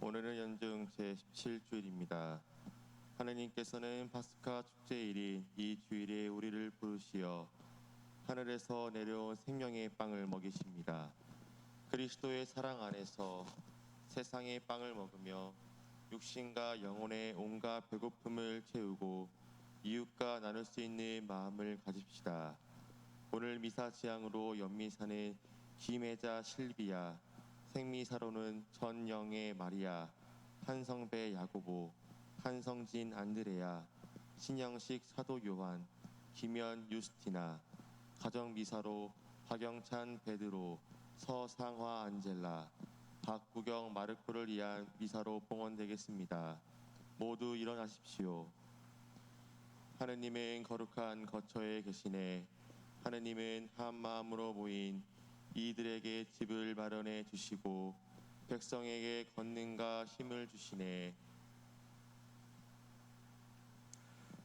오늘은 연중 제17주일입니다. 하느님께서는 파스카 축제일인 이 주일에 우리를 부르시어 하늘에서 내려온 생명의 빵을 먹이십니다. 그리스도의 사랑 안에서 세상의 빵을 먹으며 육신과 영혼의 온갖 배고픔을 채우고 이웃과 나눌 수 있는 마음을 가집시다. 오늘 미사 지향으로 연미사는 김혜자 실비야, 생미사로는 전영애 마리아, 한성배 야고보, 한성진 안드레아, 신영식 사도 요한, 김연 유스티나, 가정미사로 박영찬 베드로, 서상화 안젤라, 박구경 마르코를 위한 미사로 봉헌되겠습니다. 모두 일어나십시오. 하느님은 거룩한 거처에 계시네. 하느님은 한 마음으로 모인 이들에게 집을 마련해 주시고 백성에게 권능과 힘을 주시네.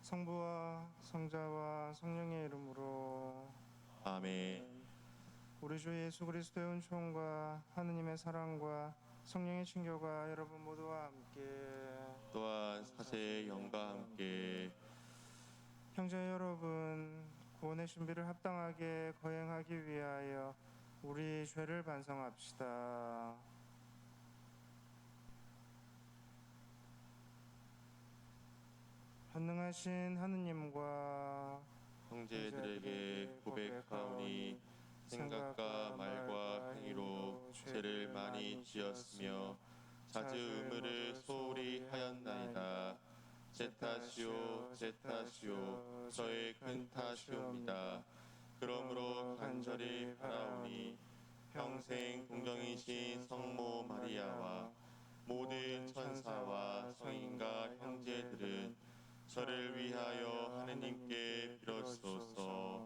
성부와 성자와 성령의 이름으로 아멘. 우리 주 예수 그리스도의 은총과 하느님의 사랑과 성령의 친교가 여러분 모두와 함께 또한 사제의 영과 함께 형제 여러분, 구원의 준비를 합당하게 거행하기 위하여 우리 죄를 반성합시다. 전능하신 하느님과 형제들에게 고백하오니 생각과 말과 행위로 죄를 많이 지었으며 자주 의무를 소홀히 하였나이다. 제 탓이요 제 탓이요 저의 큰 탓이옵니다. 그러므로 간절히 바라오니 평생 동정이신 성모 마리아와 모든 천사와 성인과 형제들은 저를 위하여 하느님께 빌어주소서.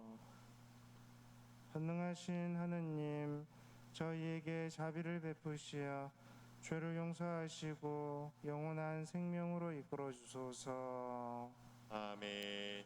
전능하신 하느님, 저희에게 자비를 베푸시어 죄를 용서하시고 영원한 생명으로 이끌어 주소서. 아멘.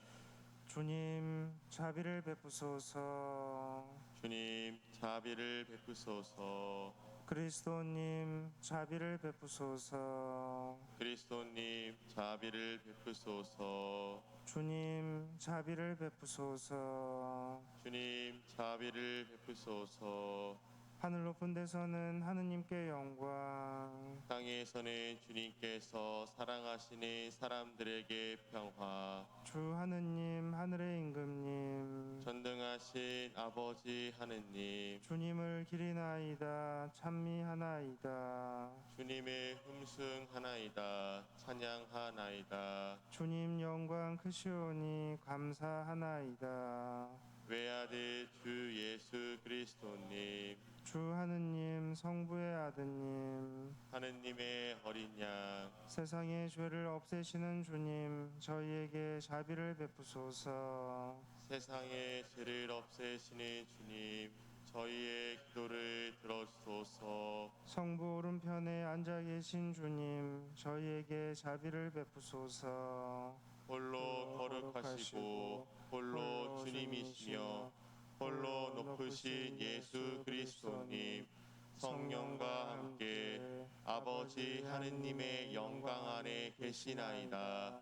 주님, 자비를 베푸소서. 주님 자비를 베푸소서. 그리스도님, 자비를 베푸소서. 그리스도님 자비를 베푸소서. 주님, 자비를 베푸소서. 주님 자비를 베푸소서. 하늘 높은 데서는 하느님께 영광, 땅에서는 주님께서 사랑하시는 사람들에게 평화. 주 하느님, 하늘의 임금님, 전능하신 아버지 하느님, 주님을 기리나이다, 찬미하나이다. 주님의 흠숭하나이다, 찬양하나이다. 주님 영광 크시오니 감사하나이다. 외아들 주 예수 그리스도님, 주 하느님, 성부의 아드님, 하느님의 어린 양, 세상의 죄를 없애시는 주님, 저희에게 자비를 베푸소서. 세상의 죄를 없애시는 주님, 저희의 기도를 들어주소서. 성부 오른편에 앉아 계신 주님, 저희에게 자비를 베푸소서. 홀로 거룩하시고 홀로 주님이시며 홀로 높으신 예수 그리스도님, 성령과 함께 아버지 하느님의 영광 안에 계시나이다.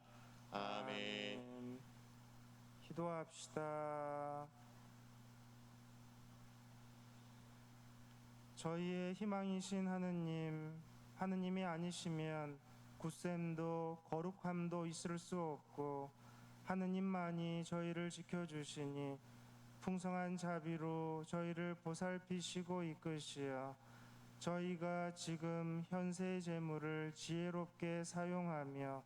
아멘. 기도합시다. 저희의 희망이신 하느님, 하느님이 아니시면 굳셈도 거룩함도 있을 수 없고 하느님만이 저희를 지켜주시니 풍성한 자비로 저희를 보살피시고 이끄시어 저희가 지금 현세의 재물을 지혜롭게 사용하며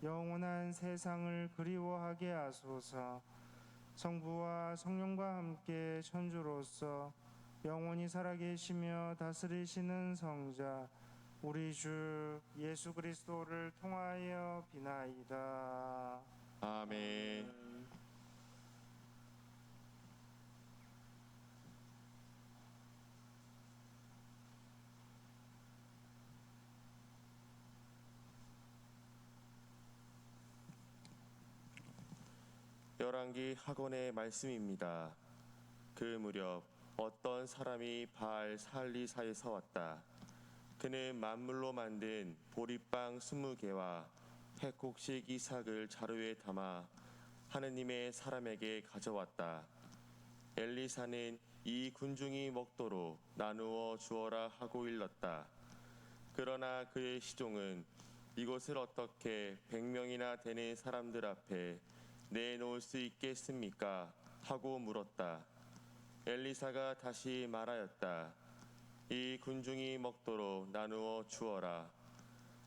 영원한 세상을 그리워하게 하소서. 성부와 성령과 함께 천주로서 영원히 살아계시며 다스리시는 성자 우리 주 예수 그리스도를 통하여 비나이다. 아멘. 열왕기 학원의 말씀입니다. 그 무렵 어떤 사람이 바알 살리사에서 왔다. 그는 만물로 만든 보리빵 20개와 백곡식 이삭을 자루에 담아 하느님의 사람에게 가져왔다. 엘리사는 이 군중이 먹도록 나누어 주어라 하고 일렀다. 그러나 그의 시종은 이것을 어떻게 100명이나 되는 사람들 앞에 내놓을 수 있겠습니까? 하고 물었다. 엘리사가 다시 말하였다. 이 군중이 먹도록 나누어 주어라.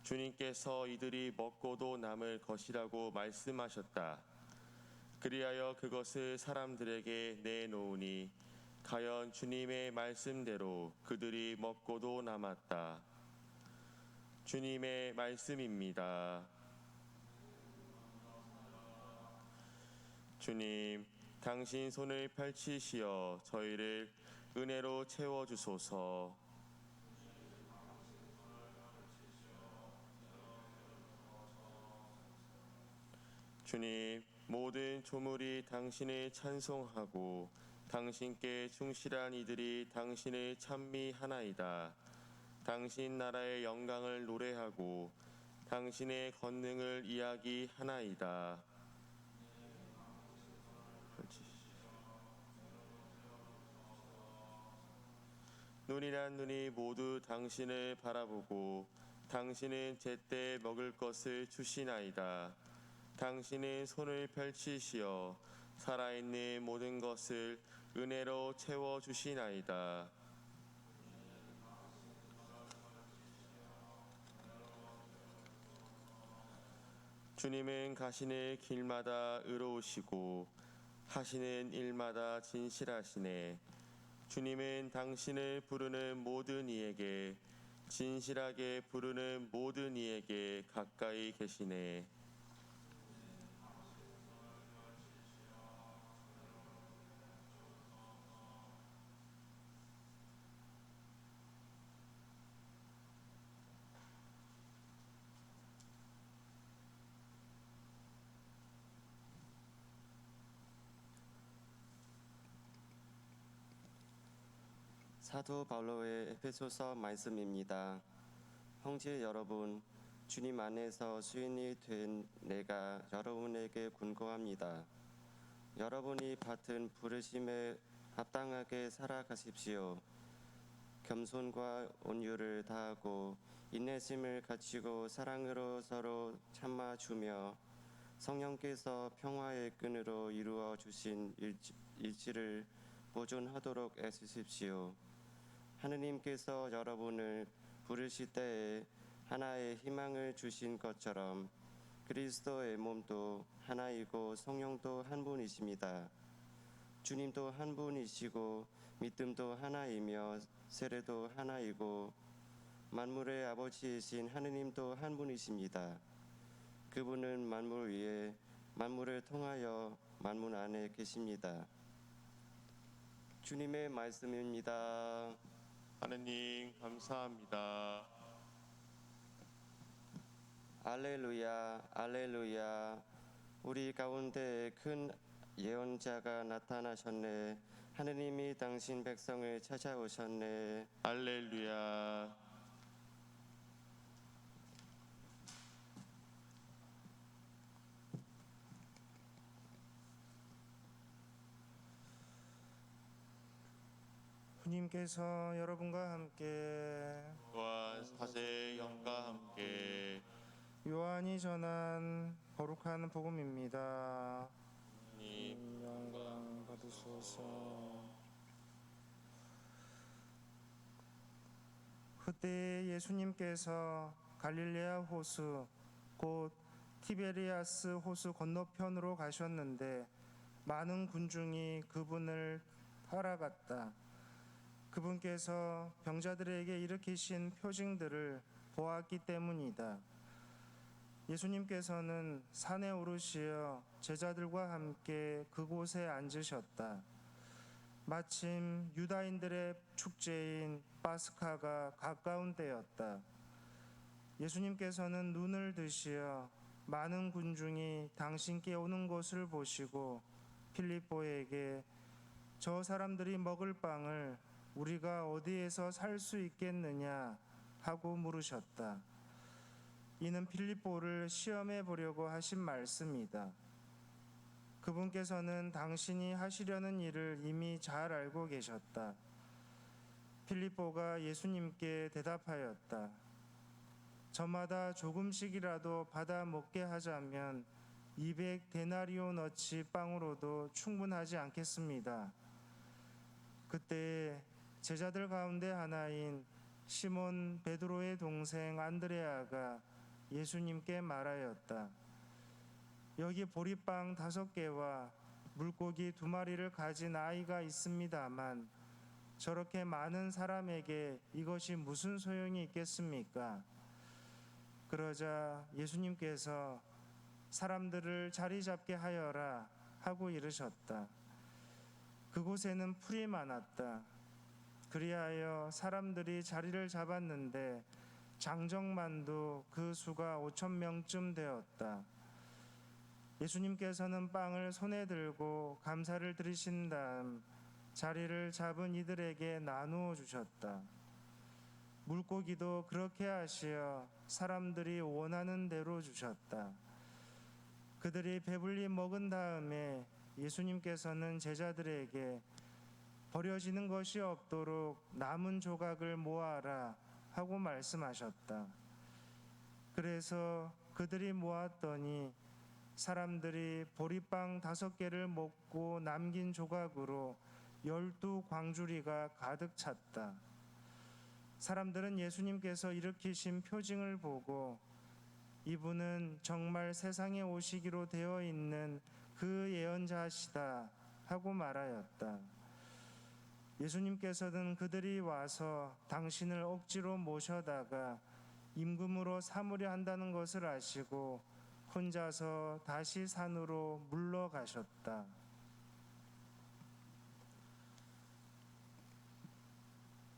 주님께서 이들이 먹고도 남을 것이라고 말씀하셨다. 그리하여 그것을 사람들에게 내놓으니 가연 주님의 말씀대로 그들이 먹고도 남았다. 주님의 말씀입니다. 주님, 당신 손을 펼치시어 저희를 은혜로 채워주소서. 주님, 모든 조물이 당신을 찬송하고 당신께 충실한 이들이 당신을 찬미하나이다. 당신 나라의 영광을 노래하고 당신의 권능을 이야기하나이다. 눈이란 눈이 모두 당신을 바라보고 당신은 제때 먹을 것을 주시나이다. 당신은 손을 펼치시어 살아있는 모든 것을 은혜로 채워주시나이다. 주님은 가시는 길마다 의로우시고 하시는 일마다 진실하시네. 주님은 당신을 부르는 모든 이에게 진실하게 부르는 모든 이에게 가까이 계시네. 사도 바울의 에베소서 말씀입니다. 형제 여러분, 주님 안에서 수인이 된 내가 여러분에게 권고합니다. 여러분이 받은 부르심에 합당하게 살아가십시오. 겸손과 온유를 다하고 인내심을 갖추고 사랑으로 서로 참아주며 성령께서 평화의 끈으로 이루어 주신 일치를 보존하도록 애쓰십시오. 하느님께서 여러분을 부르실 때에 하나의 희망을 주신 것처럼 그리스도의 몸도 하나이고 성령도 한 분이십니다. 주님도 한 분이시고 믿음도 하나이며 세례도 하나이고 만물의 아버지이신 하느님도 한 분이십니다. 그분은 만물 위에 만물을 통하여 만물 안에 계십니다. 주님의 말씀입니다. 하느님 감사합니다. 알렐루야, 알렐루야. 우리 가운데 큰 예언자가 나타나셨네. 하느님이 당신 백성을 찾아오셨네. 할렐루야. 주님께서 여러분과 함께 또한 사제의 영과 함께 요한이 전한 거룩한 복음입니다. 님 영광 받으소서. 그때 예수님께서 갈릴레아 호수 곧 티베리아스 호수 건너편으로 가셨는데 많은 군중이 그분을 따라갔다. 그분께서 병자들에게 일으키신 표징들을 보았기 때문이다. 예수님께서는 산에 오르시어 제자들과 함께 그곳에 앉으셨다. 마침 유다인들의 축제인 파스카가 가까운 때였다. 예수님께서는 눈을 드시어 많은 군중이 당신께 오는 것을 보시고 필립보에게 저 사람들이 먹을 빵을 우리가 어디에서 살 수 있겠느냐 하고 물으셨다. 이는 빌립보를 시험해 보려고 하신 말씀이다. 그분께서는 당신이 하시려는 일을 이미 잘 알고 계셨다. 필립보가 예수님께 대답하였다. 저마다 조금씩이라도 받아 먹게 하자면 200데나리온어치 빵으로도 충분하지 않겠습니다. 그때 제자들 가운데 하나인 시몬 베드로의 동생 안드레아가 예수님께 말하였다. 여기 보리빵 5개와 물고기 2마리를 가진 아이가 있습니다만 저렇게 많은 사람에게 이것이 무슨 소용이 있겠습니까? 그러자 예수님께서 사람들을 자리 잡게 하여라 하고 이르셨다. 그곳에는 풀이 많았다. 그리하여 사람들이 자리를 잡았는데 장정만도 그 수가 5,000명쯤 되었다. 예수님께서는 빵을 손에 들고 감사를 드리신 다음 자리를 잡은 이들에게 나누어 주셨다. 물고기도 그렇게 하시어 사람들이 원하는 대로 주셨다. 그들이 배불리 먹은 다음에 예수님께서는 제자들에게 버려지는 것이 없도록 남은 조각을 모아라 하고 말씀하셨다. 그래서 그들이 모았더니 사람들이 보리빵 5개를 먹고 남긴 조각으로 12광주리가 가득 찼다. 사람들은 예수님께서 일으키신 표징을 보고 이분은 정말 세상에 오시기로 되어 있는 그 예언자시다 하고 말하였다. 예수님께서는 그들이 와서 당신을 억지로 모셔다가 임금으로 삼으려 한다는 것을 아시고 혼자서 다시 산으로 물러가셨다.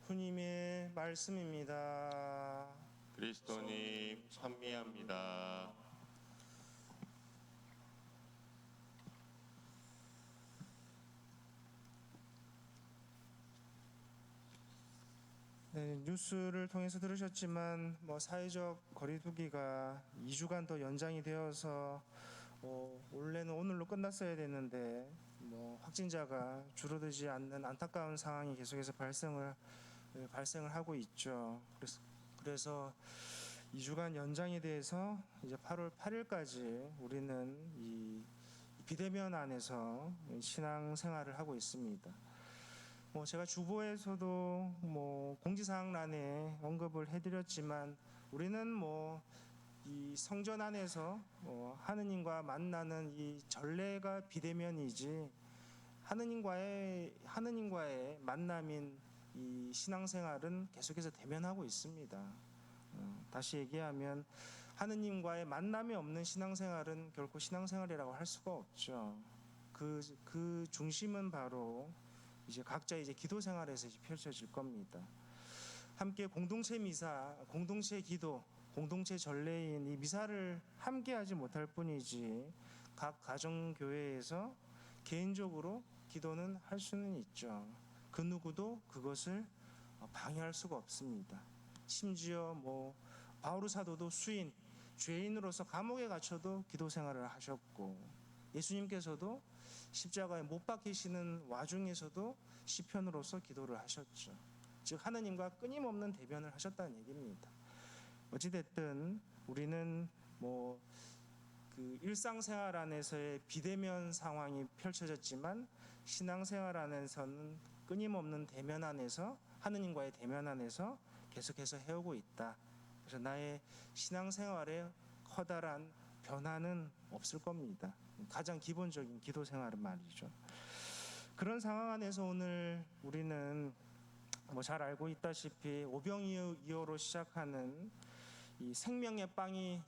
주님의 말씀입니다. 그리스도님 찬미합니다. 네, 뉴스를 통해서 들으셨지만 사회적 거리두기가 2주간 더 연장이 되어서 원래는 오늘로 끝났어야 되는데 확진자가 줄어들지 않는 안타까운 상황이 계속해서 발생을 하고 있죠. 그래서 2주간 연장이 돼서 이제 8월 8일까지 우리는 이 비대면 안에서 신앙 생활을 하고 있습니다. 제가 주보에서도 공지사항란에 언급을 해드렸지만 우리는 이 성전 안에서 하느님과 만나는 이 전례가 비대면이지 하느님과의 만남인 이 신앙생활은 계속해서 대면하고 있습니다. 다시 얘기하면 하느님과의 만남이 없는 신앙생활은 결코 신앙생활이라고 할 수가 없죠. 그 중심은 바로 이제 각자 기도 생활에서 펼쳐질 겁니다. 함께 공동체 미사, 공동체 기도, 공동체 전례인 이 미사를 함께 하지 못할 뿐이지 각 가정 교회에서 개인적으로 기도는 할 수는 있죠. 그 누구도 그것을 방해할 수가 없습니다. 심지어 바오르 사도도 죄인으로서 감옥에 갇혀도 기도 생활을 하셨고 예수님께서도 십자가에 못 박히시는 와중에서도 시편으로서 기도를 하셨죠. 즉 하느님과 끊임없는 대면을 하셨다는 얘기입니다. 어찌됐든 우리는 그 일상생활 안에서의 비대면 상황이 펼쳐졌지만 신앙생활 안에서는 끊임없는 대면 안에서 하느님과의 대면 안에서 계속해서 해오고 있다. 그래서 나의 신앙생활에 커다란 변화는 없을 겁니다. 가장 기본적인 기도 생활은 말이죠. 그런 상황 안에서 오늘 우리는 잘 알고 있다시피 오병이어로 시작하는 이 생명의 빵을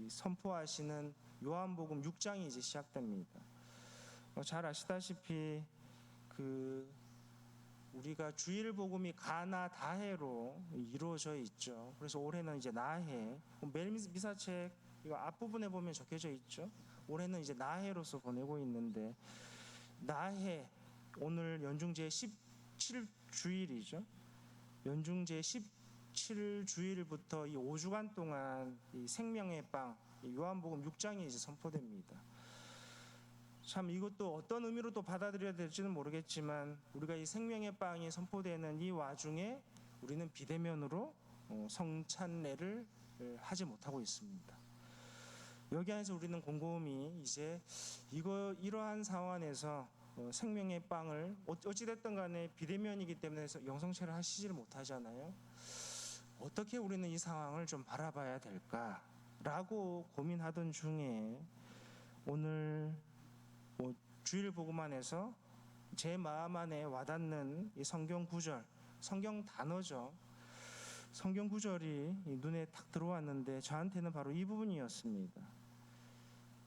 선포하시는 요한복음 6장이 이제 시작됩니다. 잘 아시다시피 우리가 주일 복음이 가나 다해로 이루어져 있죠. 그래서 올해는 이제 나해, 매일 미사책 이거 앞부분에 보면 적혀져 있죠. 올해는 이제 나해로서 보내고 있는데 나해 오늘 연중제 17주일이죠. 연중제 17주일부터 이 5주간 동안 이 생명의 빵, 이 요한복음 6장이 이제 선포됩니다. 참 이것도 어떤 의미로 또 받아들여야 될지는 모르겠지만 우리가 이 생명의 빵이 선포되는 이 와중에 우리는 비대면으로 성찬례를 하지 못하고 있습니다. 여기 안에서 우리는 곰곰이 이제 이러한 상황 안에서 생명의 빵을 어찌됐든 간에 비대면이기 때문에 영성체를 하시지를 못하잖아요. 어떻게 우리는 이 상황을 좀 바라봐야 될까라고 고민하던 중에 오늘 주일 복음안에서 제 마음 안에 와닿는 이 성경 구절, 성경 단어죠. 성경 구절이 눈에 탁 들어왔는데 저한테는 바로 이 부분이었습니다.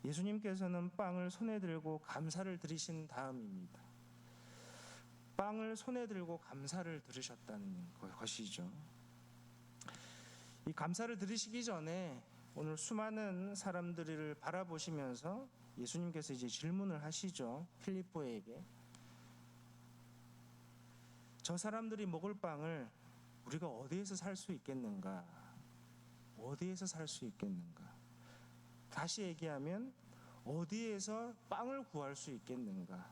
예수님께서는 빵을 손에 들고 감사를 드리신 다음입니다. 빵을 손에 들고 감사를 드리셨다는 것이죠. 이 감사를 드리시기 전에 오늘 수많은 사람들을 바라보시면서 예수님께서 이제 질문을 하시죠. 필립보에게. 저 사람들이 먹을 빵을 우리가 어디에서 살 수 있겠는가? 어디에서 살 수 있겠는가? 다시 얘기하면 어디에서 빵을 구할 수 있겠는가?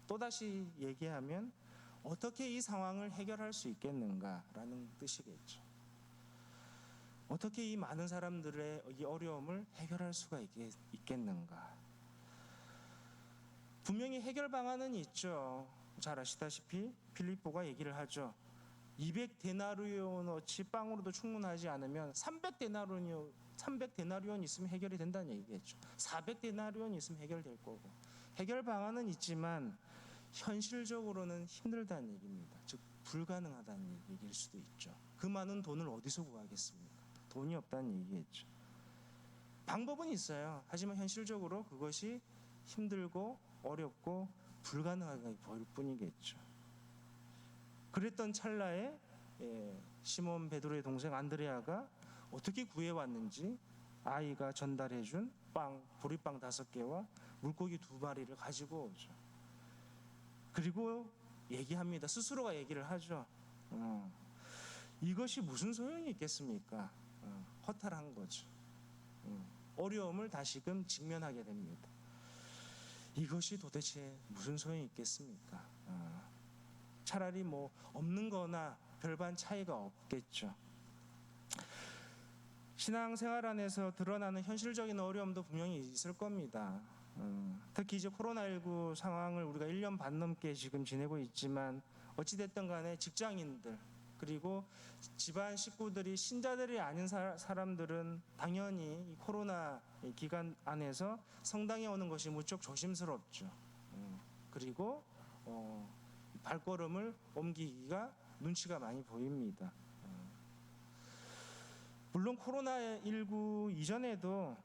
또다시 얘기하면 어떻게 이 상황을 해결할 수 있겠는가라는 뜻이겠죠. 어떻게 이 많은 사람들의 이 어려움을 해결할 수가 있겠는가? 분명히 해결 방안은 있죠. 잘 아시다시피 필립보가 얘기를 하죠. 200데나리온어치 빵으로도 충분하지 않으면 300데나리온 있으면 해결이 된다는 얘기겠죠. 400데나리온 있으면 해결될 거고. 해결 방안은 있지만 현실적으로는 힘들다는 얘기입니다. 즉 불가능하다는 얘기일 수도 있죠. 그 많은 돈을 어디서 구하겠습니까? 돈이 없다는 얘기겠죠. 방법은 있어요. 하지만 현실적으로 그것이 힘들고 어렵고 불가능하게 보일 뿐이겠죠. 그랬던 찰나에 시몬 베드로의 동생 안드레아가 어떻게 구해왔는지 아이가 전달해준 보리빵 5개와 물고기 2마리를 가지고 오죠. 그리고 얘기합니다. 스스로가 얘기를 하죠. 이것이 무슨 소용이 있겠습니까? 허탈한 거죠. 어려움을 다시금 직면하게 됩니다. 이것이 도대체 무슨 소용이 있겠습니까? 차라리 없는 거나 별반 차이가 없겠죠. 신앙생활 안에서 드러나는 현실적인 어려움도 분명히 있을 겁니다. 특히 이제 코로나19 상황을 우리가 1년 반 넘게 지금 지내고 있지만 어찌됐든 간에 직장인들 그리고 집안 식구들이 신자들이 아닌 사람들은 당연히 이 코로나 기간 안에서 성당에 오는 것이 무척 조심스럽죠. 그리고 발걸음을 옮기기가 눈치가 많이 보입니다. 물론 코로나19 이전에도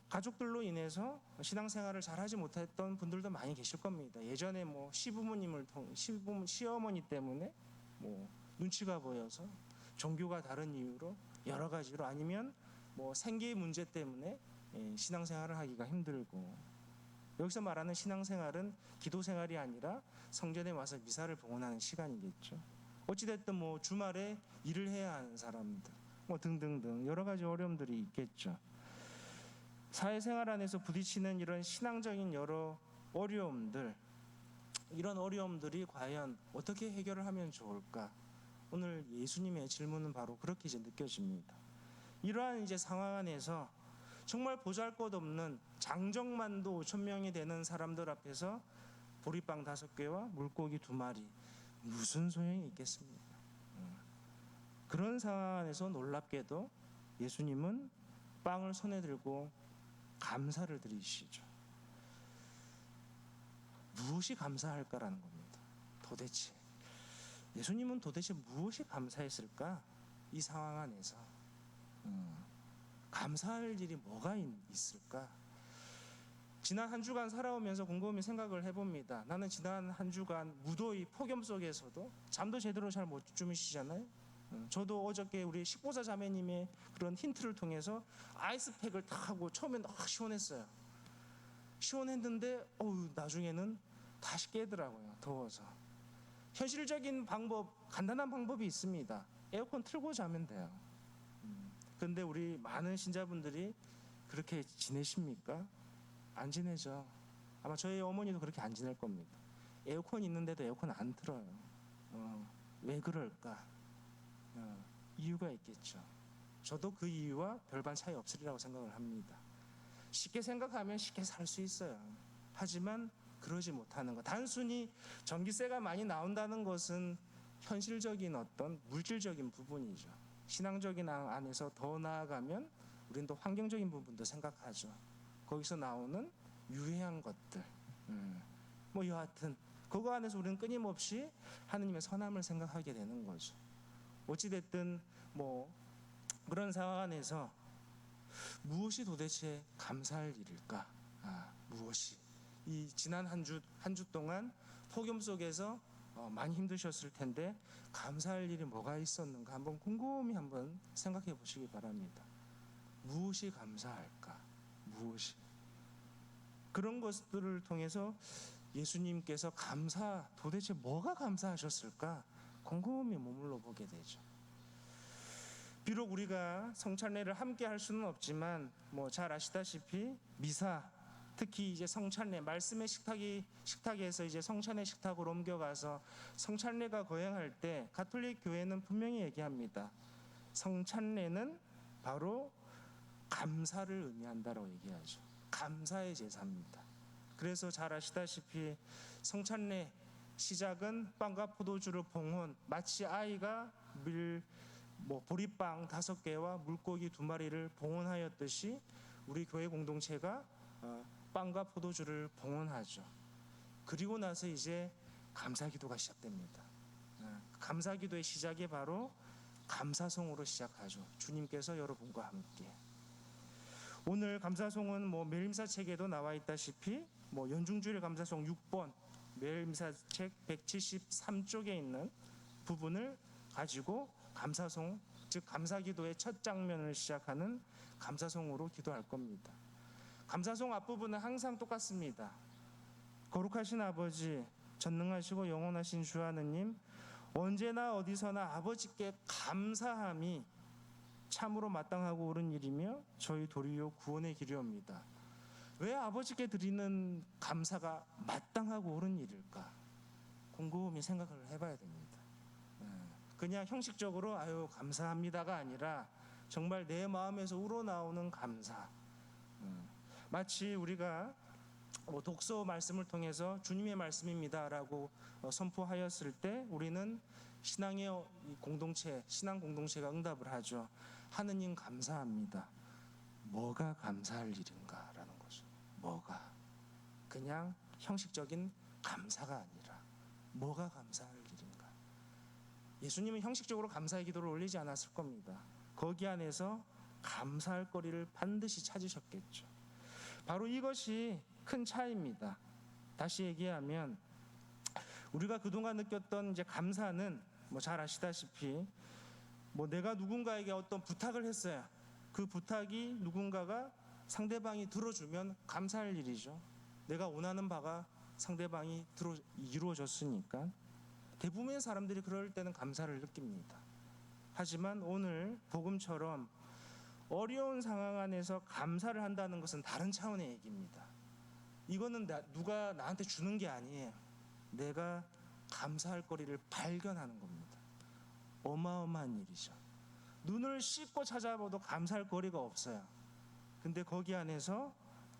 가족들로 인해서 신앙생활을 잘하지 못했던 분들도 많이 계실 겁니다. 예전에 시어머니 때문에 눈치가 보여서 종교가 다른 이유로 여러 가지로 아니면 생계 문제 때문에 신앙생활을 하기가 힘들고 여기서 말하는 신앙생활은 기도생활이 아니라 성전에 와서 미사를 봉헌하는 시간이겠죠. 어찌됐든 주말에 일을 해야 하는 사람들 등등등 여러 가지 어려움들이 있겠죠. 사회생활 안에서 부딪히는 이런 신앙적인 여러 어려움들 이런 어려움들이 과연 어떻게 해결을 하면 좋을까? 오늘 예수님의 질문은 바로 그렇게 이제 느껴집니다. 이러한 이제 상황 안에서 정말 보잘것없는 장정만도 5,000명이 되는 사람들 앞에서 보리빵 5개와 물고기 2마리 무슨 소용이 있겠습니까? 그런 상황 안에서 놀랍게도 예수님은 빵을 손에 들고 감사를 드리시죠. 무엇이 감사할까라는 겁니다. 도대체 예수님은 도대체 무엇이 감사했을까? 이 상황 안에서 감사할 일이 뭐가 있을까? 지난 한 주간 살아오면서 곰곰이 생각을 해봅니다. 나는 지난 한 주간 무더위 폭염 속에서도 잠도 제대로 잘 못 주무시잖아요. 저도 어저께 우리 식보사 자매님의 그런 힌트를 통해서 아이스팩을 딱 하고 처음엔 시원했어요. 시원했는데 나중에는 다시 깨더라고요. 더워서. 현실적인 방법, 간단한 방법이 있습니다. 에어컨 틀고 자면 돼요. 근데 우리 많은 신자분들이 그렇게 지내십니까? 안 지내죠. 아마 저희 어머니도 그렇게 안 지낼 겁니다. 에어컨 있는데도 에어컨 안 틀어요. 왜 그럴까? 이유가 있겠죠. 저도 그 이유와 별반 차이 없으리라고 생각을 합니다. 쉽게 생각하면 쉽게 살 수 있어요. 하지만 그러지 못하는 것. 단순히 전기세가 많이 나온다는 것은 현실적인 어떤 물질적인 부분이죠. 신앙적인 안에서 더 나아가면 우리는 또 환경적인 부분도 생각하죠. 거기서 나오는 유해한 것들. 뭐 여하튼 그거 안에서 우리는 끊임없이 하느님의 선함을 생각하게 되는 거죠. 어찌됐든 뭐 그런 상황 안에서 무엇이 도대체 감사할 일일까? 무엇이? 이 지난 한 주 동안 폭염 속에서 많이 힘드셨을 텐데 감사할 일이 뭐가 있었는가 한번 곰곰이 한번 생각해 보시기 바랍니다. 무엇이 감사할까? 무엇이? 그런 것들을 통해서 예수님께서 도대체 뭐가 감사하셨을까? 곰곰이 머물러 보게 되죠. 비록 우리가 성찬례를 함께 할 수는 없지만 뭐 잘 아시다시피 미사, 특히 이제 성찬례 말씀의 식탁에서 이제 성찬의 식탁으로 옮겨가서 성찬례가 거행할 때 가톨릭 교회는 분명히 얘기합니다. 성찬례는 바로 감사를 의미한다라고 얘기하죠. 감사의 제사입니다. 그래서 잘 아시다시피 성찬례 시작은 빵과 포도주를 봉헌, 마치 아이가 보리빵 5개와 물고기 2마리를 봉헌하였듯이 우리 교회 공동체가 빵과 포도주를 봉헌하죠. 그리고 나서 이제 감사기도가 시작됩니다. 감사기도의 시작이 바로 감사송으로 시작하죠. 주님께서 여러분과 함께. 오늘 감사송은 매일미사책에도 나와 있다시피 연중주일 감사송 6번 매일미사책 173쪽에 있는 부분을 가지고 감사송, 즉 감사기도의 첫 장면을 시작하는 감사송으로 기도할 겁니다. 감사송 앞부분은 항상 똑같습니다. 거룩하신 아버지, 전능하시고 영원하신 주 하느님, 언제나 어디서나 아버지께 감사함이 참으로 마땅하고 옳은 일이며 저희 도리요 구원의 길이옵니다. 왜 아버지께 드리는 감사가 마땅하고 옳은 일일까? 곰곰이 생각을 해봐야 됩니다. 그냥 형식적으로 아유 감사합니다가 아니라 정말 내 마음에서 우러나오는 감사. 마치 우리가 독서 말씀을 통해서 주님의 말씀입니다라고 선포하였을 때 우리는 신앙의 공동체, 신앙 공동체가 응답을 하죠. 하느님 감사합니다. 뭐가 감사할 일인가라는 거죠. 뭐가? 그냥 형식적인 감사가 아니라 뭐가 감사할 일인가? 예수님은 형식적으로 감사의 기도를 올리지 않았을 겁니다. 거기 안에서 감사할 거리를 반드시 찾으셨겠죠. 바로 이것이 큰 차이입니다. 다시 얘기하면 우리가 그동안 느꼈던 이제 감사는 잘 아시다시피 내가 누군가에게 어떤 부탁을 했어요. 그 부탁이 누군가가 상대방이 들어주면 감사할 일이죠. 내가 원하는 바가 상대방이 이루어졌으니까 대부분의 사람들이 그럴 때는 감사를 느낍니다. 하지만 오늘 복음처럼 어려운 상황 안에서 감사를 한다는 것은 다른 차원의 얘기입니다. 이거는 누가 나한테 주는 게 아니에요. 내가 감사할 거리를 발견하는 겁니다. 어마어마한 일이죠. 눈을 씻고 찾아봐도 감사할 거리가 없어요. 근데 거기 안에서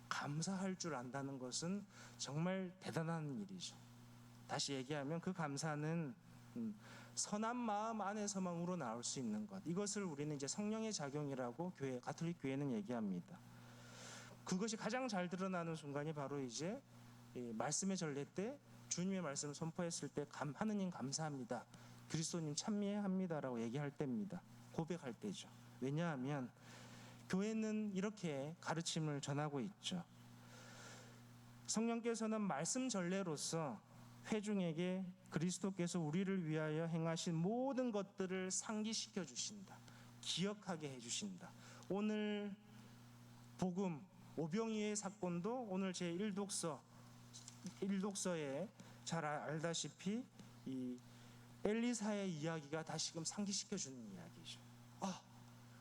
감사할 줄 안다는 것은 정말 대단한 일이죠. 다시 얘기하면 그 감사는 선한 마음 안에서만 우러나올 수 있는 것. 이것을 우리는 이제 성령의 작용이라고 가톨릭 교회는 얘기합니다. 그것이 가장 잘 드러나는 순간이 바로 이제 말씀의 전례 때 주님의 말씀을 선포했을 때 하느님 감사합니다. 그리스도님 찬미합니다라고 얘기할 때입니다. 고백할 때죠. 왜냐하면 교회는 이렇게 가르침을 전하고 있죠. 성령께서는 말씀 전례로서 회중에게 그리스도께서 우리를 위하여 행하신 모든 것들을 상기시켜 주신다. 기억하게 해주신다. 오늘 복음 오병이의 사건도 오늘 제 1독서에 잘 알다시피 이 엘리사의 이야기가 다시금 상기시켜 주는 이야기죠.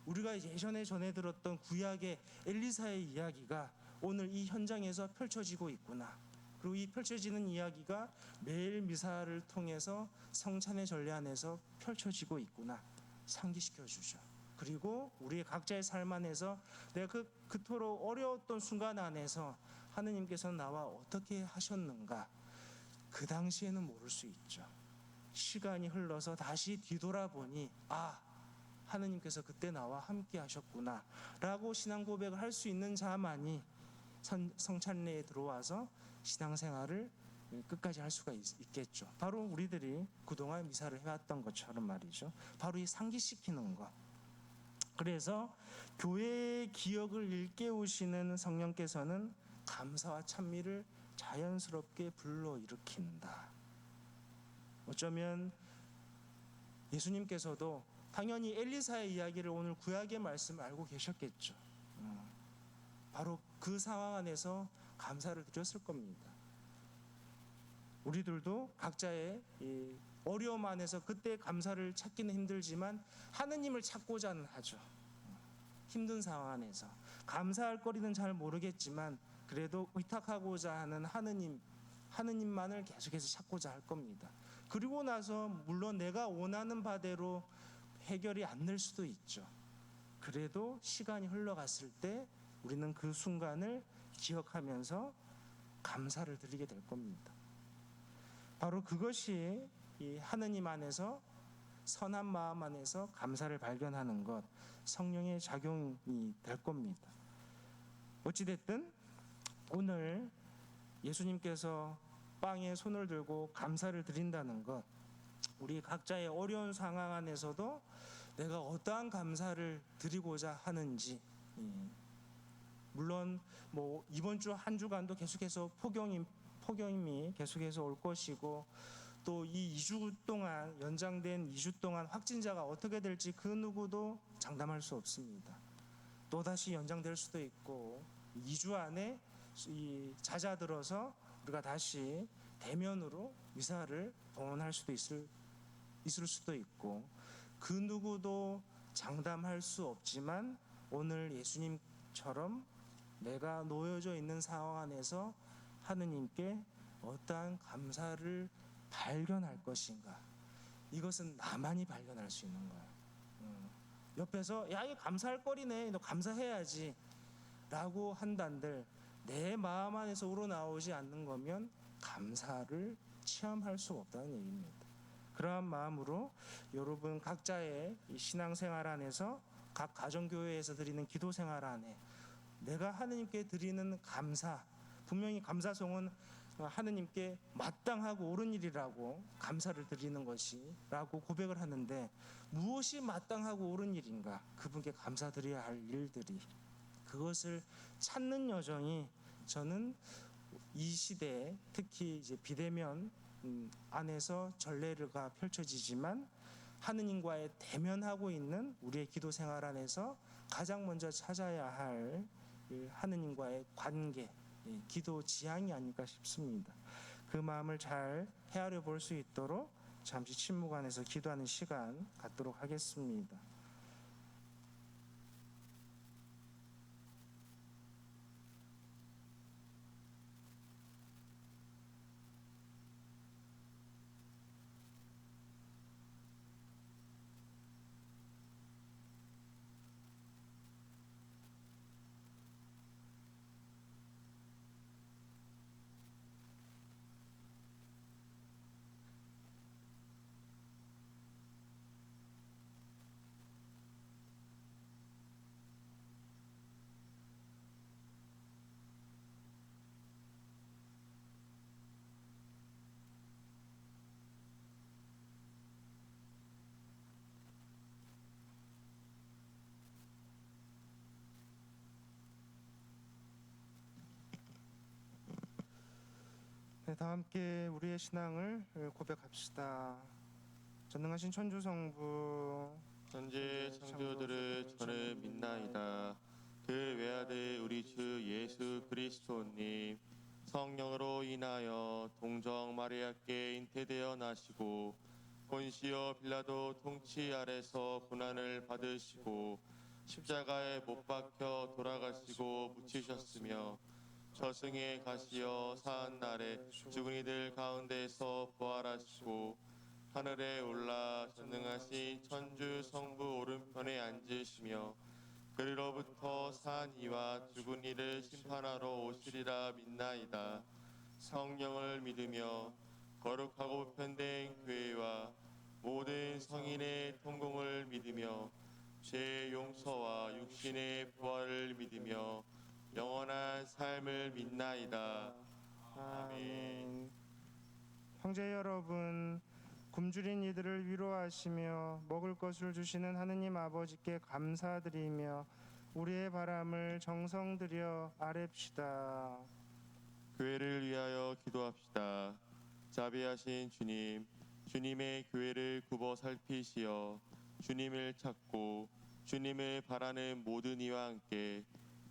우리가 예전에 전해 들었던 구약의 엘리사의 이야기가 오늘 이 현장에서 펼쳐지고 있구나. 그리고 이 펼쳐지는 이야기가 매일 미사를 통해서 성찬의 전례 안에서 펼쳐지고 있구나. 상기시켜 주죠. 그리고 우리의 각자의 삶 안에서 내가 그토록 어려웠던 순간 안에서 하느님께서 나와 어떻게 하셨는가, 그 당시에는 모를 수 있죠. 시간이 흘러서 다시 뒤돌아보니 하느님께서 그때 나와 함께 하셨구나 라고 신앙 고백을 할 수 있는 자만이 성찬례에 들어와서 신앙생활을 끝까지 할 수가 있겠죠. 바로 우리들이 그동안 미사를 해왔던 것처럼 말이죠. 바로 이 상기시키는 것. 그래서 교회의 기억을 일깨우시는 성령께서는 감사와 찬미를 자연스럽게 불러일으킨다. 어쩌면 예수님께서도 당연히 엘리사의 이야기를 오늘 구약의 말씀을 알고 계셨겠죠. 바로 그 상황 안에서 감사를 드렸을 겁니다. 우리들도 각자의 이 어려움 안에서 그때 감사를 찾기는 힘들지만 하느님을 찾고자는 하죠. 힘든 상황 안에서 감사할 거리는 잘 모르겠지만 그래도 의탁하고자 하는 하느님만을 계속해서 찾고자 할 겁니다. 그리고 나서 물론 내가 원하는 바대로 해결이 안 될 수도 있죠. 그래도 시간이 흘러갔을 때 우리는 그 순간을 기억하면서 감사를 드리게 될 겁니다. 바로 그것이 이 하느님 안에서 선한 마음 안에서 감사를 발견하는 것, 성령의 작용이 될 겁니다. 어찌됐든 오늘 예수님께서 빵에 손을 들고 감사를 드린다는 것, 우리 각자의 어려운 상황 안에서도 내가 어떠한 감사를 드리고자 하는지, 물론 이번 주 한 주간도 계속해서 폭염이 계속해서 올 것이고 또 이 2주 동안 연장된 2주 동안 확진자가 어떻게 될지 그 누구도 장담할 수 없습니다. 또다시 연장될 수도 있고 2주 안에 잦아들어서 우리가 다시 대면으로 미사를 봉헌할 수도 있을 수도 있고 그 누구도 장담할 수 없지만 오늘 예수님처럼 내가 놓여져 있는 상황 안에서 하느님께 어떠한 감사를 발견할 것인가, 이것은 나만이 발견할 수 있는 거예요. 옆에서 야 이거 감사할 거리네, 너 감사해야지 라고 한단들 내 마음 안에서 우러나오지 않는 거면 감사를 체험할 수 없다는 얘기입니다. 그러한 마음으로 여러분 각자의 신앙생활 안에서 각 가정교회에서 드리는 기도생활 안에 내가 하느님께 드리는 감사, 분명히 감사송은 하느님께 마땅하고 옳은 일이라고 감사를 드리는 것이라고 고백을 하는데 무엇이 마땅하고 옳은 일인가, 그분께 감사드려야 할 일들이, 그것을 찾는 여정이 저는 이 시대에 특히 이제 비대면 안에서 전례가 펼쳐지지만 하느님과의 대면하고 있는 우리의 기도 생활 안에서 가장 먼저 찾아야 할 하느님과의 관계, 기도 지향이 아닐까 싶습니다. 그 마음을 잘 헤아려 볼 수 있도록 잠시 침묵 안에서 기도하는 시간 갖도록 하겠습니다. 네, 다 함께 우리의 신앙을 고백합시다. 전능하신 천주성부, 현재 창조들을 저를 믿나이다. 그 외아들 우리 주 예수 그리스도님 성령으로 인하여 동정 마리아께 잉태되어 나시고 본시오 빌라도 통치 아래서 고난을 받으시고 십자가에 못 박혀 돌아가시고 묻히셨으며 저승에 가시어 사한 날에 죽은 이들 가운데서 부활하시고 하늘에 올라 전능하신 천주 성부 오른편에 앉으시며 그리로부터 산 이와 죽은 이를 심판하러 오시리라 믿나이다. 성령을 믿으며 거룩하고 보편된 교회와 모든 성인의 통공을 믿으며 죄의 용서와 육신의 부활을 믿으며 영원한 삶을 믿나이다. 아멘. 형제 여러분, 굶주린 이들을 위로하시며 먹을 것을 주시는 하느님 아버지께 감사드리며 우리의 바람을 정성 들여 아뢰시다. 교회를 위하여 기도합시다. 자비하신 주님, 주님의 교회를 굽어 살피시어 주님을 찾고 주님을 바라는 모든 이와 함께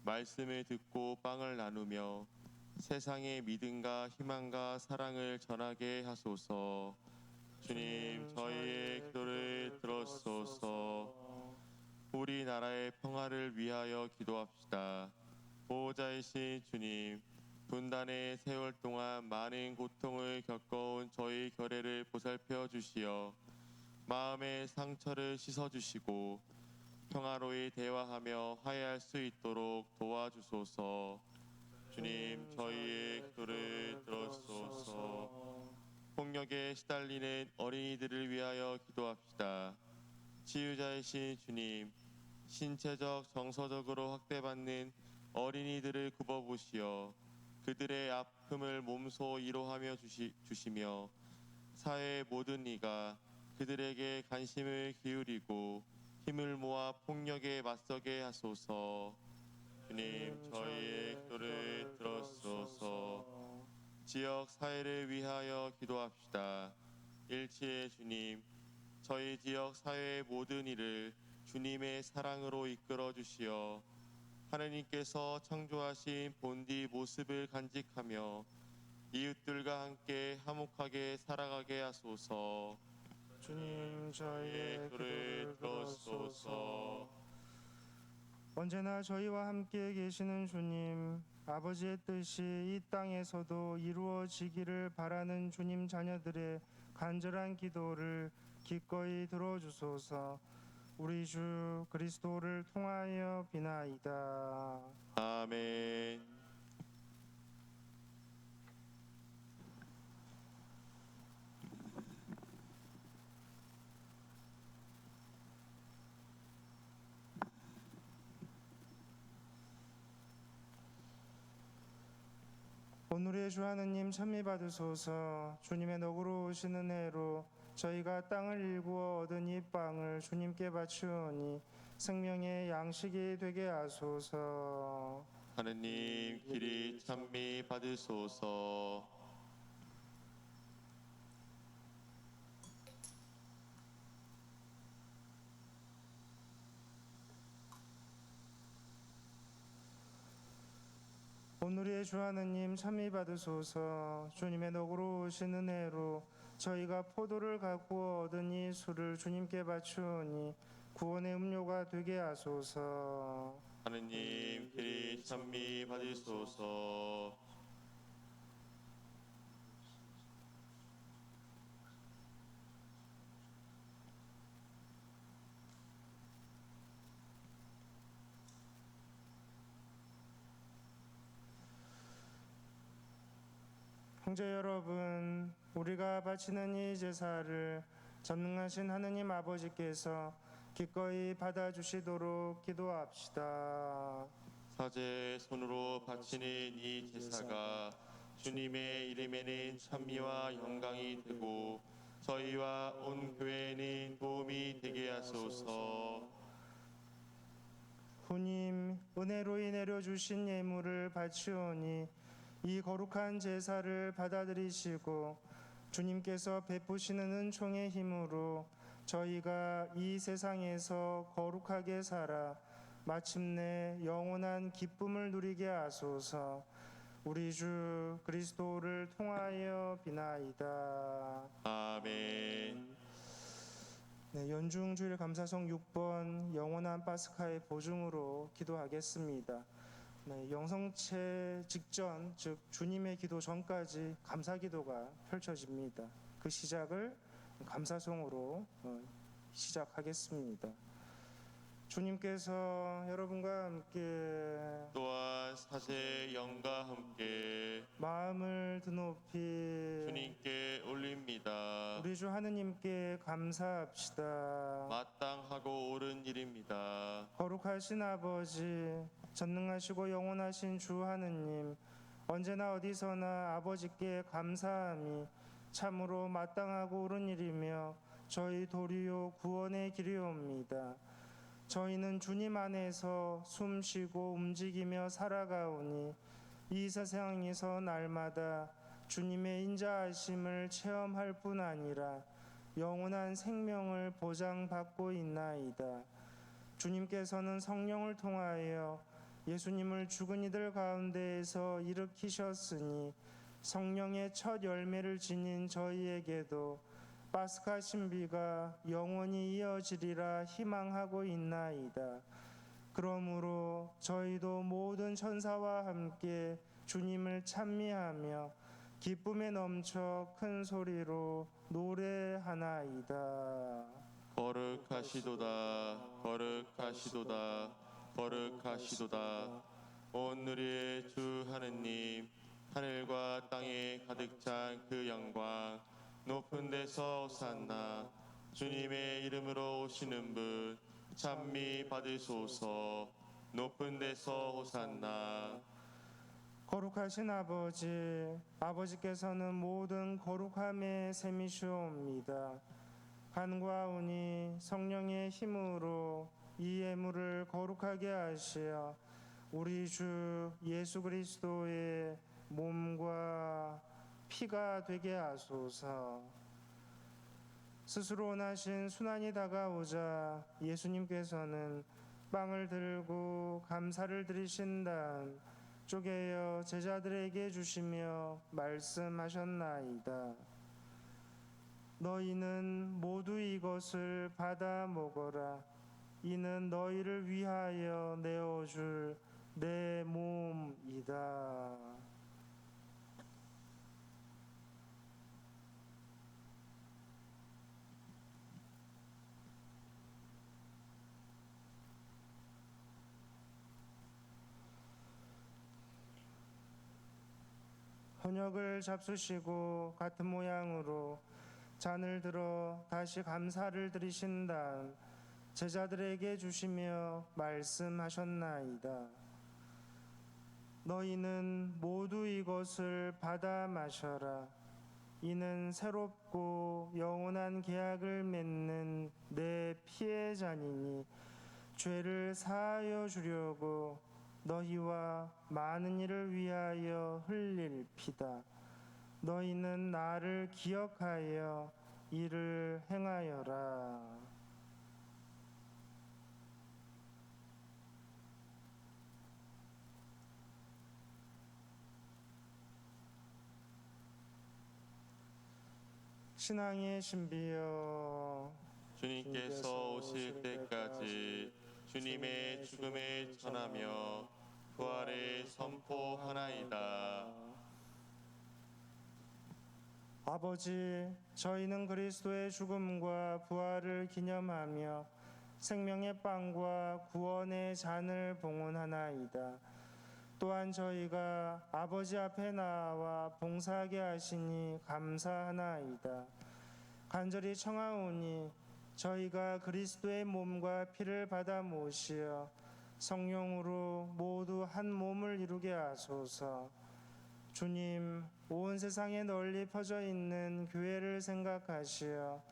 말씀을 듣고 빵을 나누며 세상의 믿음과 희망과 사랑을 전하게 하소서. 주님, 저희의 기도를 들었소서. 우리나라의 평화를 위하여 기도합시다. 보호자이신 주님, 분단의 세월 동안 많은 고통을 겪어온 저희 결례를 보살펴 주시어 마음의 상처를 씻어 주시고 평화로이 대화하며 화해할 수 있도록 도와주소서. 주님, 저희의 기도를 들었소서. 폭력에 시달리는 어린이들을 위하여 기도합시다. 치유자이신 주님, 신체적, 정서적으로 학대받는 어린이들을 굽어보시어 그들의 아픔을 몸소 위로하며 주시며 사회의 모든 이가 그들에게 관심을 기울이고 힘을 모아 폭력에 맞서게 하소서. 주님, 저희의 기도를 들었소서. 지역 사회를 위하여 기도합시다. 일치의 주님, 저희 지역 사회의 모든 일을 주님의 사랑으로 이끌어 주시어 하느님께서 창조하신 본디 모습을 간직하며 이웃들과 함께 화목하게 살아가게 하소서. 주님, 저희의 기도를 들었소서. 언제나 저희와 함께 계시는 주님, 아버지의 뜻이 이 땅에서도 이루어지기를 바라는 주님 자녀들의 간절한 기도를 기꺼이 들어주소서. 우리 주 그리스도를 통하여 비나이다. 아멘. 오늘의 주 하느님 찬미 받으소서. 주님의 너그러우신 은혜로 저희가 땅을 일구어 얻은 이 빵을 주님께 바치오니 생명의 양식이 되게 하소서. 하느님, 길이 찬미 받으소서. 오늘의 주 하느님 찬미 받으소서. 주님의 너그러우신 은혜로 저희가 포도를 가꾸어 얻은 이 술을 주님께 바치오니 구원의 음료가 되게 하소서. 하느님, 길이 찬미 받으소서. 형제 여러분, 우리가 바치는 이 제사를 전능하신 하느님 아버지께서 기꺼이 받아주시도록 기도합시다. 사제 손으로 바치는 이 제사가 주님의 이름에는 찬미와 영광이 되고 저희와 온 교회에는 도움이 되게 하소서. 후님, 은혜로이 내려주신 예물을 바치오니 이 거룩한 제사를 받아들이시고 주님께서 베푸시는 은총의 힘으로 저희가 이 세상에서 거룩하게 살아 마침내 영원한 기쁨을 누리게 하소서. 우리 주 그리스도를 통하여 비나이다. 아멘. 네, 연중 주일 감사성 6번 영원한 파스카의 보증으로 기도하겠습니다. 네, 영성체 직전, 즉 주님의 기도 전까지 감사 기도가 펼쳐집니다. 그 시작을 감사송으로 시작하겠습니다. 주님께서 여러분과 함께 또한 사제 영과 함께 마음을 드높이 주님께 올립니다. 우리 주 하느님께 감사합시다. 마땅하고 옳은 일입니다. 거룩하신 아버지, 전능하시고 영원하신 주 하느님, 언제나 어디서나 아버지께 감사함이 참으로 마땅하고 옳은 일이며 저희 도리요 구원의 길이옵니다. 저희는 주님 안에서 숨쉬고 움직이며 살아가오니 이 세상에서 날마다 주님의 인자하심을 체험할 뿐 아니라 영원한 생명을 보장받고 있나이다. 주님께서는 성령을 통하여 예수님을 죽은 이들 가운데에서 일으키셨으니 성령의 첫 열매를 지닌 저희에게도 파스카 신비가 영원히 이어지리라 희망하고 있나이다. 그러므로 저희도 모든 천사와 함께 주님을 찬미하며 기쁨에 넘쳐 큰 소리로 노래하나이다. 거룩하시도다, 거룩하시도다, 거룩하시도다. 온 누리의 주 하느님, 하늘과 땅에 가득 찬 그 영광, 높은 데서 호산나. 주님의 이름으로 오시는 분 찬미 받으소서. 높은 데서 호산나. 거룩하신 아버지, 아버지께서는 모든 거룩함의 셈이시옵니다. 간구하오니 성령의 힘으로 이 예물을 거룩하게 하시어 우리 주 예수 그리스도의 몸과 피가 되게 하소서. 스스로 원하신 순환이 다가오자 예수님께서는 빵을 들고 감사를 드리신 다음 쪼개어 제자들에게 주시며 말씀하셨나이다. 너희는 모두 이것을 받아 먹어라. 이는 너희를 위하여 내어줄 내 몸이다. 헌역을 잡수시고 같은 모양으로 잔을 들어 다시 감사를 드리신 다음 제자들에게 주시며 말씀하셨나이다. 너희는 모두 이것을 받아 마셔라. 이는 새롭고 영원한 계약을 맺는 내 피의 잔이니 죄를 사하여 주려고 너희와 많은 이를 위하여 흘릴 피다. 너희는 나를 기억하여 이를 행하여라. 신앙의 신비여, 주님께서 오실 때까지 주님의 죽음을 전하며 부활을 선포하나이다. 아버지, 저희는 그리스도의 죽음과 부활을 기념하며 생명의 빵과 구원의 잔을 봉헌하나이다. 또한 저희가 아버지 앞에 나와 봉사하게 하시니 감사하나이다. 간절히 청하오니 저희가 그리스도의 몸과 피를 받아 모시어 성령으로 모두 한 몸을 이루게 하소서. 주님, 온 세상에 널리 퍼져 있는 교회를 생각하시어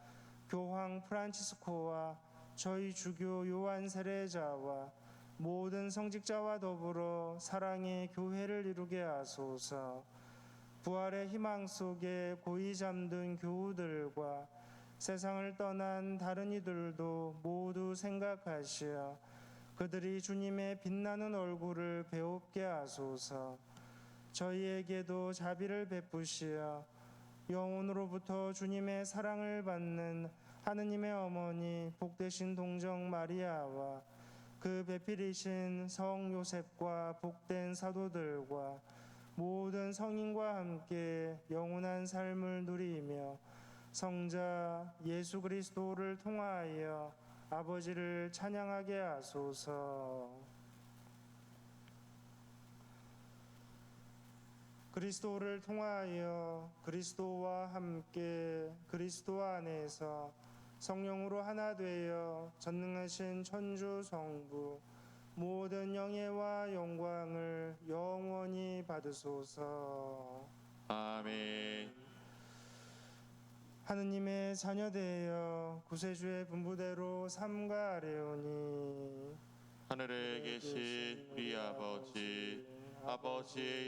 교황 프란치스코와 저희 주교 요한 세례자와 모든 성직자와 더불어 사랑의 교회를 이루게 하소서. 부활의 희망 속에 고이 잠든 교우들과 세상을 떠난 다른 이들도 모두 생각하시어 그들이 주님의 빛나는 얼굴을 배웁게 하소서. 저희에게도 자비를 베푸시어 영혼으로부터 주님의 사랑을 받는 하느님의 어머니 복되신 동정 마리아와 그 배필이신 성 요셉과 복된 사도들과 모든 성인과 함께 영원한 삶을 누리며 성자 예수 그리스도를 통하여 아버지를 찬양하게 하소서. 그리스도를 통하여 그리스도와 함께 그리스도 안에서 성령으로 하나 되어 전능하신 천주 성부 모든 영예와 영광을 영원히 받으소서. 아멘. 하느님의 자녀되어 구세주의 분부대로 삼가 아뢰오니 하늘에 계신 우리 아버지의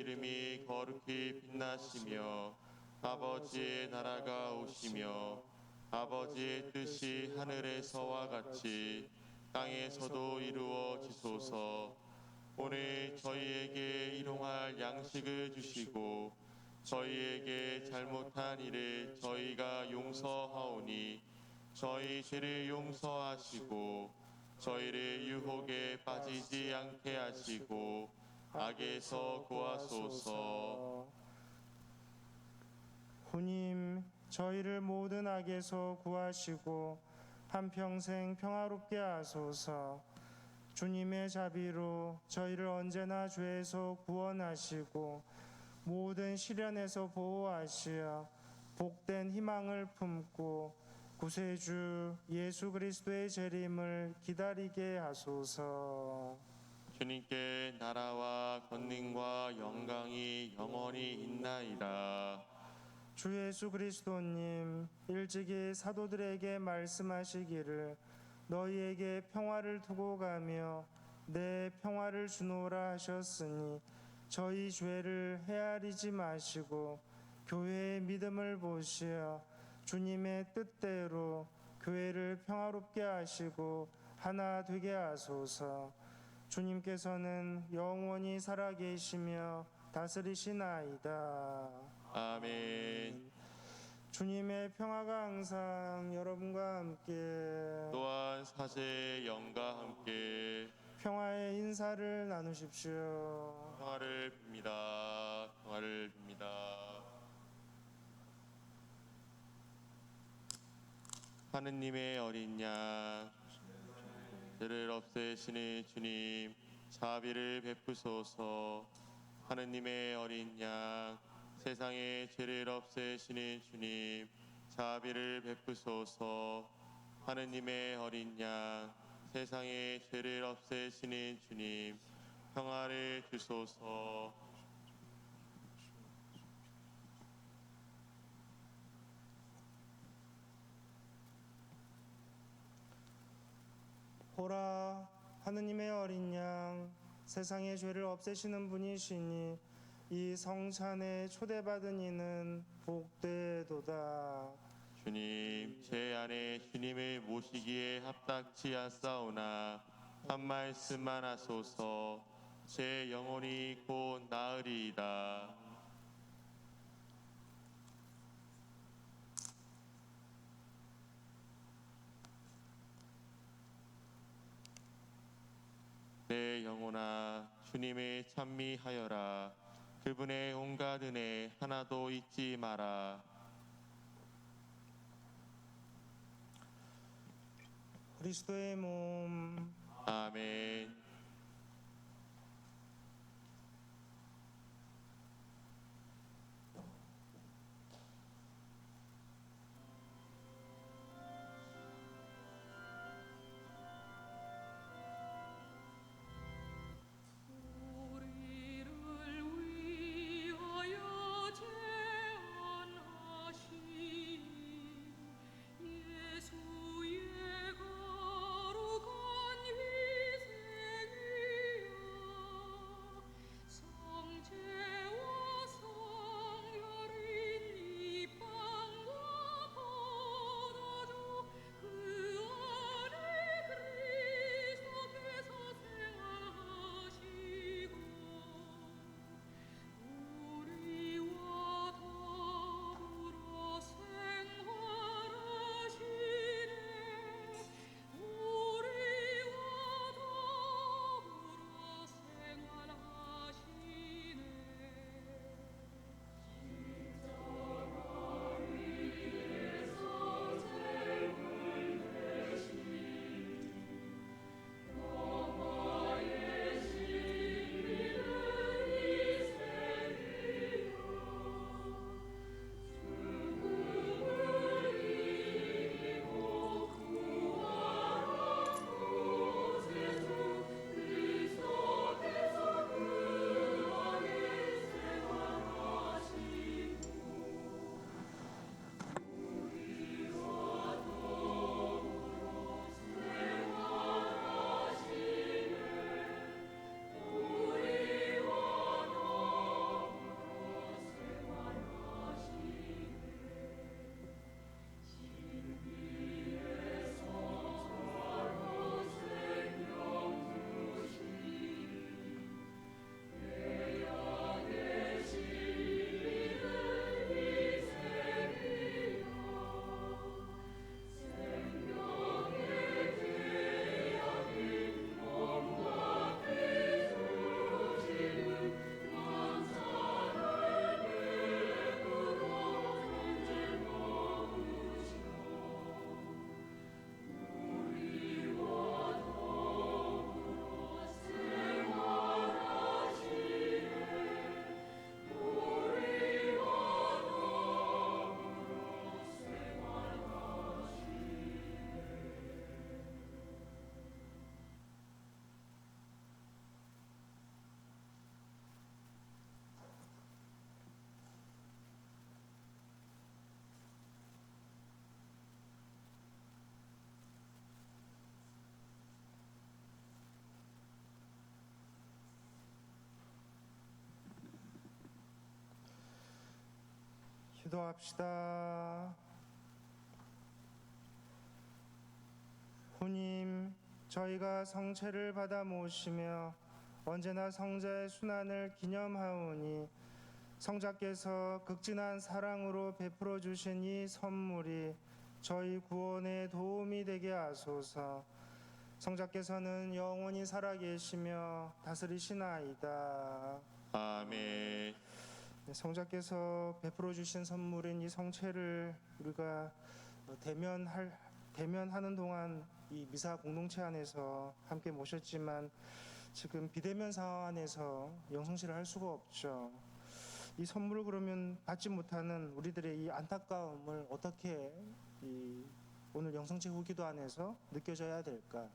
이름이 거룩히 빛나시며 아버지의 나라가 오시며 아버지의 뜻이 하늘에서와 같이 땅에서도 이루어지소서. 오늘 저희에게 일용할 양식을 주시고 저희에게 잘못한 일을 저희가 용서하오니 저희 죄를 용서하시고 저희를 유혹에 빠지지 않게 하시고 악에서 구하소서. 주님, 저희를 모든 악에서 구하시고 한평생 평화롭게 하소서. 주님의 자비로 저희를 언제나 죄에서 구원하시고 모든 시련에서 보호하시어 복된 희망을 품고 구세주 예수 그리스도의 재림을 기다리게 하소서. 주님께 나라와 권능과 영광이 영원히 있나이다. 주 예수 그리스도님, 일찍이 사도들에게 말씀하시기를 너희에게 평화를 두고 가며 내 평화를 주노라 하셨으니 저희 죄를 헤아리지 마시고 교회의 믿음을 보시어 주님의 뜻대로 교회를 평화롭게 하시고 하나 되게 하소서. 주님께서는 영원히 살아계시며 다스리시나이다. 아멘. 주님의 평화가 항상 여러분과 함께 또한 사제의 영과 함께 평화의 인사를 나누십시오. 평화를 빕니다. 평화를 빕니다. 하느님의 어린 양, 죄를 없애시는 주님, 자비를 베푸소서. 하느님의 어린 양, 세상의 죄를 없애시는 주님, 자비를 베푸소서. 하느님의 어린 양, 세상의 죄를 없애시는 주님, 평화를 주소서. 보라, 하느님의 어린 양, 세상의 죄를 없애시는 분이시니 이 성찬에 초대받은 이는 복되도다. 주님, 제 안에 주님을 모시기에 합당치 않사오나 한 말씀만 하소서. 제 영혼이 곧 나으리이다. 내 영혼아, 주님을 찬미하여라. 그분의 온갖 은혜 하나도 잊지 마라. 그리스도의 몸, 아멘. 예수의 거룩한 희생 기도합시다. 후님, 저희가 성체를 받아 모시며 언제나 성자의 순환을 기념하오니 성자께서 극진한 사랑으로 베풀어 주신 이 선물이 저희 구원에 도움이 되게 하소서. 성자께서는 영원히 살아계시며 다스리시나이다. 아멘. 네, 성자께서 베풀어 주신 선물인 이 성체를 우리가 대면하는 동안 이 미사 공동체 안에서 함께 모셨지만 지금 비대면 상황 안에서 영성실을 할 수가 없죠. 이 선물을 그러면 받지 못하는 우리들의 이 안타까움을 어떻게 오늘 영성체 후기도 안에서 느껴져야 될까?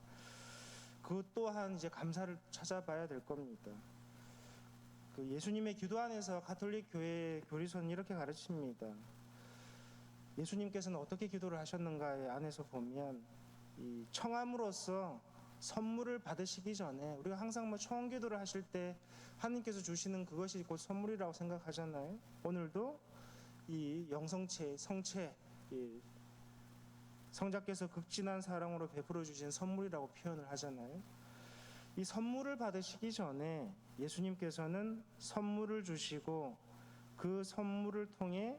그것 또한 이제 감사를 찾아봐야 될 겁니다. 그 예수님의 기도 안에서 가톨릭 교회 교리서는 이렇게 가르칩니다. 예수님께서는 어떻게 기도를 하셨는가에 안에서 보면 이 청함으로써 선물을 받으시기 전에 우리가 항상 뭐 초원기도를 하실 때 하나님께서 주시는 그것이 곧 선물이라고 생각하잖아요. 오늘도 이 영성체, 성체, 이 성자께서 극진한 사랑으로 베풀어 주신 선물이라고 표현을 하잖아요. 이 선물을 받으시기 전에 예수님께서는 선물을 주시고 그 선물을 통해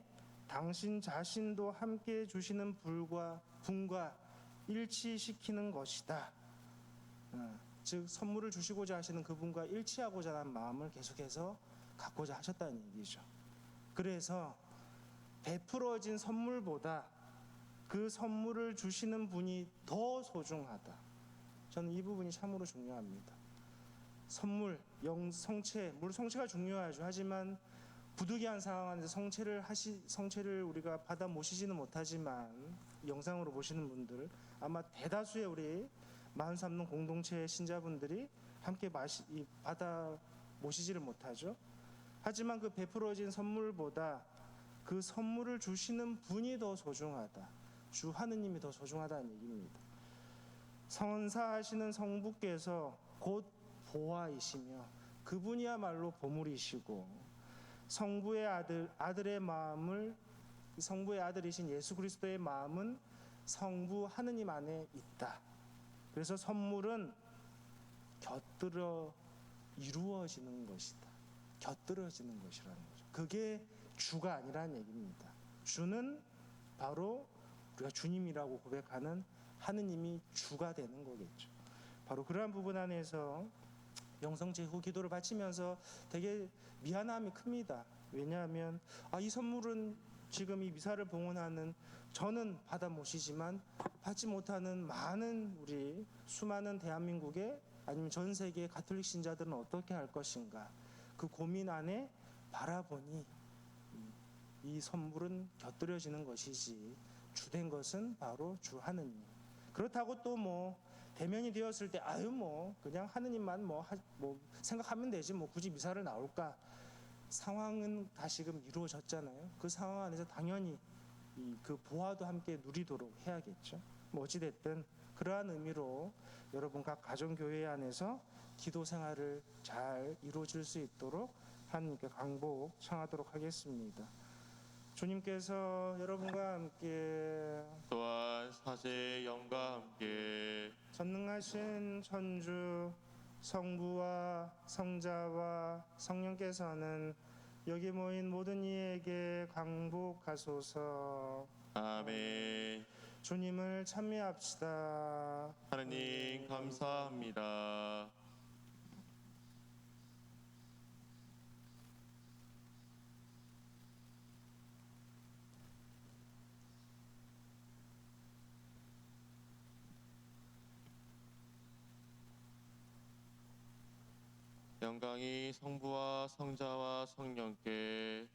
당신 자신도 함께 주시는 분과 일치시키는 것이다. 즉 선물을 주시고자 하시는 그분과 일치하고자 하는 마음을 계속해서 갖고자 하셨다는 얘기죠. 그래서 베풀어진 선물보다 그 선물을 주시는 분이 더 소중하다. 저는 이 부분이 참으로 중요합니다. 선물, 성체, 물론 성체가 중요하죠. 하지만 부득이한 상황 안에서 성체를 우리가 받아 모시지는 못하지만 영상으로 보시는 분들 아마 대다수의 우리 43동 공동체의 신자분들이 함께 받아 모시지를 못하죠. 하지만 그 베풀어진 선물보다 그 선물을 주시는 분이 더 소중하다. 주 하느님이 더 소중하다는 얘기입니다. 선사하시는 성부께서 곧 보화이시며 그분이야말로 보물이시고 성부의 아들의 마음을 성부의 아들이신 예수 그리스도의 마음은 성부 하느님 안에 있다. 그래서 선물은 곁들여 이루어지는 것이다. 곁들여지는 것이라는 거죠. 그게 주가 아니라는 얘기입니다. 주는 바로 우리가 주님이라고 고백하는 하느님이 주가 되는 거겠죠. 바로 그러한 부분 안에서 영성체 후 기도를 바치면서 되게 미안함이 큽니다. 왜냐하면 이 선물은 지금 이 미사를 봉헌하는 저는 받아 모시지만 받지 못하는 많은 우리 수많은 대한민국의 아니면 전 세계의 가톨릭 신자들은 어떻게 할 것인가 그 고민 안에 바라보니 이 선물은 곁들여지는 것이지 주된 것은 바로 주 하느님. 그렇다고 또 뭐 대면이 되었을 때 그냥 하느님만 생각하면 되지 굳이 미사를 나올까? 상황은 다시금 이루어졌잖아요. 그 상황 안에서 당연히 그 보화도 함께 누리도록 해야겠죠. 어찌됐든 그러한 의미로 여러분 각 가정교회 안에서 기도 생활을 잘 이루어질 수 있도록 하나님께 간곡 청하도록 하겠습니다. 주님께서 여러분과 함께 또한 사제의 영과 함께 전능하신 천주 성부와 성자와 성령께서는 여기 모인 모든 이에게 강복하소서. 아멘. 주님을 찬미합시다. 하느님 감사합니다. 영광이 성부와 성자와 성령께